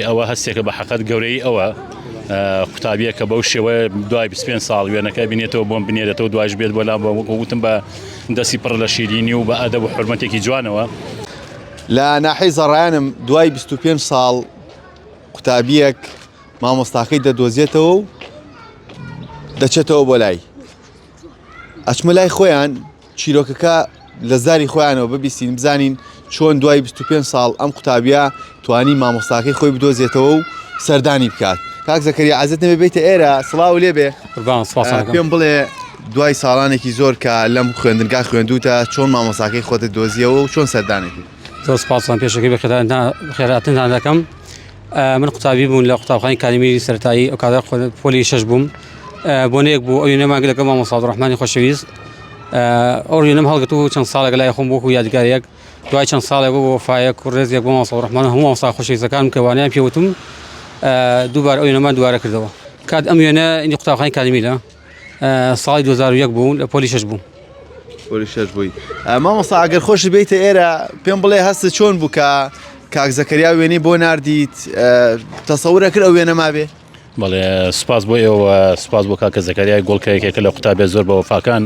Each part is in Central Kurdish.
ئەوە هەستێکە بە حەقەت گەورەی ئەوە قوتابیە کە بەو شێوە دوای 25 ساڵ وێنەکە بینێتەوە بۆم بنێرێتەوە دوایش بێت بۆ لا وتم بە دەستی پڕ لە شیرینی و بە ئەدەب و حورمەتێکی جوانەوە. لە ناحەی زەڕایانم دوای 25 ساڵ قوتابیەک مامۆستاکەی دەدۆزێتەوە و دەچێتەوە بۆ لای ئەچمە لای خۆیان چیرۆکەکە لە زاری خۆیانەوە ببیستین بزانین چۆن دوای 25 ساڵ ئەم قوتابیە توانی مامۆستاکەی خۆی بدۆزێتەوە و سەردانی بکات. کاک زەکەریا عەزت نەبێ بێتە ئێرە سڵاو لێ بێ پێم بڵێ دوای ساڵانێکی زۆر کە لەم خوێندنگا خوێندوتە چۆن مامۆستاکەی خۆتت دۆزیەوە و چۆن سەردانێکی. زۆر سپاسان پێشەکەی بە خێراتتان دەکەم. من قوتابی بوون لە قوتابخانەی کاریمیری سەرەتایی ئەو کاتە پۆلی 6 بووم بۆنەیەک بوو ئەو وێنە مانگە لەگەڵ مامۆستا عەبدوڕەحمانی خۆشەویست ئەو وێنەم هەڵگرتووە چەند ساڵێک لای خۆم بۆ یادگارێک دوای چەند ساڵێک بۆ وەفایەک و ڕێزێک بۆ مامۆستا عەبدوڕەحمان هەموو مامۆستا خۆشەویستەکانم کە وانیان پێوتم دووبارە ئەو وێنەمان دووارە کردەوە. کات ئەم وێنە ئینجا قوتابخانەی کاریمیرە ساڵی 2001 بوو لە پۆلی 6 بووم. پۆلی 6 بووی. مامۆستا ئەگەر خۆشت بیتە ئێرە پێم بڵێ هەستت چۆن بوو کە کاک زەکەریا وێنەی بۆ ناردیت تەسەورە کرد ئەو وێنە مابێ؟ بەڵێ سوپاس بۆ ئێوە سوپاس بۆ کاکە زەکەریای گۆڵکەیەکێکە لە قوتابێ زۆر بە وەفاکان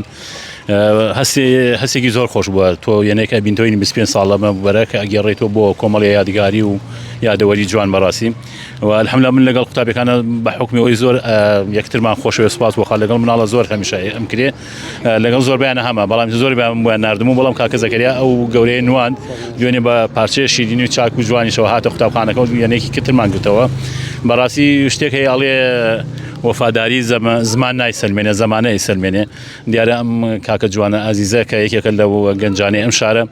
هەستێکی زۆر خۆش بووە تۆ یەنێکە بینتەوەی 25 ساڵ لەمە بەرە کە ئەگەڕێتەوە بۆ کۆمەڵی یادگاری و یادەوەری جوان بەڕاستی و الحەمدوللا من لەگەڵ قوتابەکانە بە حوکمی ئەوی زۆر یەکترمان خۆشەوێ سوپاس بۆ خاڵ لەگەڵ مناڵە زۆر هەمیشە ئەم کرێ لەگەڵ زۆر بیانە هەمە بەڵام زۆر بیان نردم و بەڵام کاکە زەکەریا ئەو گەورەی نواند دوێنێ بە پارچەیە شیرینی و چاک و جوانیشەوە هاتە قوتابخانەکە و یەنێکی کترمان گرتەوە بەڕاستی شتێک هەیە ئەڵێ وەفاداری زمان نایسەلمێنێ زەمانە ئەیسەلمێنێ دیارە ئەم کاکە جوانە ئازیزە کە یەکێکە لەو گەنجانەی ئەم شارە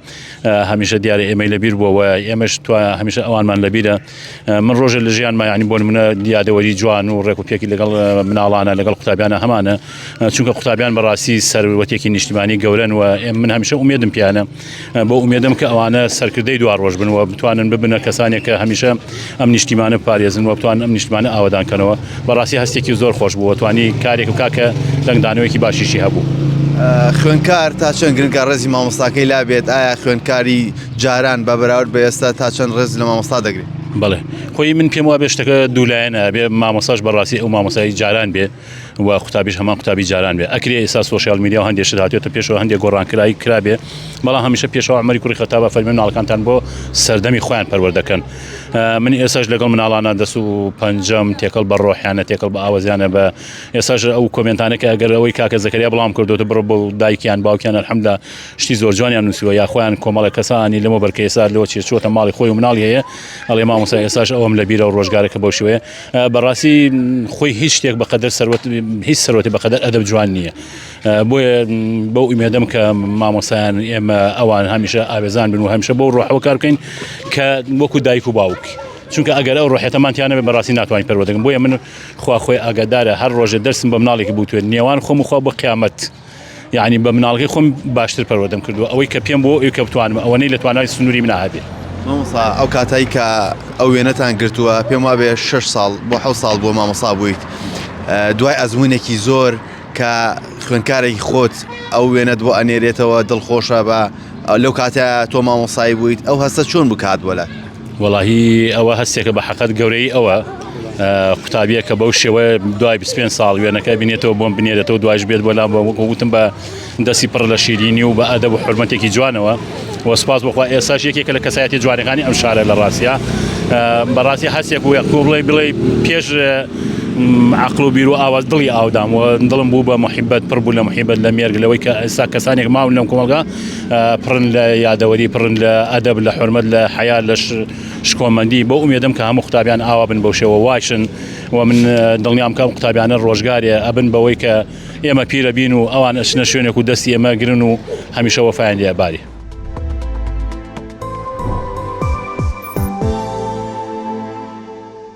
هەمیشە دیارە ئێمەی لەبیر بووەوە ئێمەش تو هەمیشە ئەوانمان لەبیرە من ڕۆژە لە ژیانمە ینی بۆ نمونە یادەوەری جوان و ڕێک و پێکی لەگەڵ مناڵانە لەگەڵ قوتابیانە هەمانە چونکە قوتابیان بەڕاستی سەروەتێکی نیشتیمانی گەورەن و من هەمیشە ئومێدم پیانە بۆ ئومێدم کە ئەوانە سەرکردەی دوار ڕۆژ بن و بتوانن ببنە کەسانێک کە هەمیشە ئەم نیشتیمانە پارێزن و بتوانن ئەم نیشتیمانە ئاوادانکەنەوە بەڕاستی هەستێکی زۆر خۆش بوو توانی کارێک و کاکە لەنگدانەوەیکی باشیشی هەبوو. خوێنکار تا چەند گرنگە ڕێزی مامۆستاکەی لابێت ئایا خوێنکاری جاران بە بەراورد بە ئێستا تا چەند ڕێز لە مامۆستا دەگرێت؟ بەڵێ خۆی من پێم وابێ شتەکە دوولایەنە بێ مامۆستاش بەڕاستی ئەو مامۆستای جاران بێ و قوتابیش هەمان قوتابی جاران بێ ئەکرێ ئێستا سۆشیال میدیا و هەندێک شت هاتوێتە پێشەوە هەندێک گۆڕانکرایی کرابێ بەڵام هەمیشە پێشەوە عومەری کوڕی خەتابە فەرمێ مناڵەکانتان بۆ سەردەمی خۆیان پەروەردەکەن. من ئێستاش لەگەڵ مناڵانە دەست و پەنجەم تێکەڵ بە ڕۆحیانە تێکەڵ بە ئاوازیانە بە ئێستاش ئەو کۆمنتانێکە ئەگەر ئەوەی کاکە زەکەریا بەڵام کردوتە بڕۆ بۆ دایکیان باوکیان الحەمدوللا شتی زۆر جوانیان نووسیوە یا خۆیان کۆمەڵە کەسانی لەمە بەرکە ئێستا لەوە چێچووەتە ماڵی خۆی و مناڵی هەیە ئەڵێ مامۆستا ئێستاش ئەوەم لەبیرە و ڕۆژگارێکە بەو شێوەیە بەڕاستی خۆی هیچ شتێک بەقەدەر هیچ سەروەتی بەقەدەر ئەدەب جوان نییە بۆیە بەو ئومێدەم کە مامۆستایان ئێمە ئەوان هەمیشە ئاوێزان بن و هەمیشە بۆ ڕۆحەوە کار بکەین کە وەکو دایک و باوک چونکە ئەگەر ئەو ڕۆحێتەمانتیانە بێ بەڕاستی ناتوانین پەروەردەکەن بۆیە من خوا خۆی ئاگادارە هەر ڕۆژێ دەرسم بە مناڵێکی بووتوێت نێوان خۆم و خوا بە قیامەت یعنی بە مناڵەکەی خۆم باشتر پەروەردەم کردووە ئەوەی کە پێم بۆ ئەوی کە بتوانم ئەوەنەی لە توانای سنووری من هەبێ. مامۆستا ئەو کاتایی کە ئەو وێنەتان گرتووە پێم وابێ 6 ساڵ بۆ 7 ساڵ بۆ مامۆستا بوویت دوای ئەزموونێکی زۆر کە خوێنکارێکی خۆت ئەو وێنەت بۆ ئەنێرێتەوە دڵخۆشە بە لەو کاتە تۆ مامۆستایی بوویت ئەو هەستە چۆن بوو کات بۆ لات؟ وەڵاهی ئەوە هەستێکە بە حەقەت گەورەی ئەوە قوتابیە کە بەو شێوە دوای 25 ساڵ وێنەکە بینێتەوە بۆم بنێرێتەوە دوایش بێت بۆ لا وتم بە دەستی پڕ لە شیرینی و بە ئەدەب و حورمەتێکی جوانەوە و سوپاس بۆخوا ئێستاش یەکێکە لە کەسایەتی جوانەکانی ئەم شارە لە ڕاستیە بەڕاستی هەستێک و یەکتۆ بڵێ پێش عقل و بیر و ئاواز دڵی ئاودام و دڵم بوو بە محیبەت پڕ بوو لە محیبەت لە مێرگ لەوەی کە ئێستا کەسانێک ماون لەم کۆمەلگا پڕن لە یادەوەری پڕن لە ئەدەب لە حورمەت لە حیا لە شکۆمەندی بۆ ئومێدەم کە هەموو قوتابیان ئاوا بن بەو شێوە واشن و من دڵنیام کە قوتابیانە ڕۆژگارێ ئەبن بەوەی کە ئێمە پیرە بین و ئەوان ئەچنە شوێنێک و دەستی ئێمە گرن و هەمیشە وەفایان لێباری.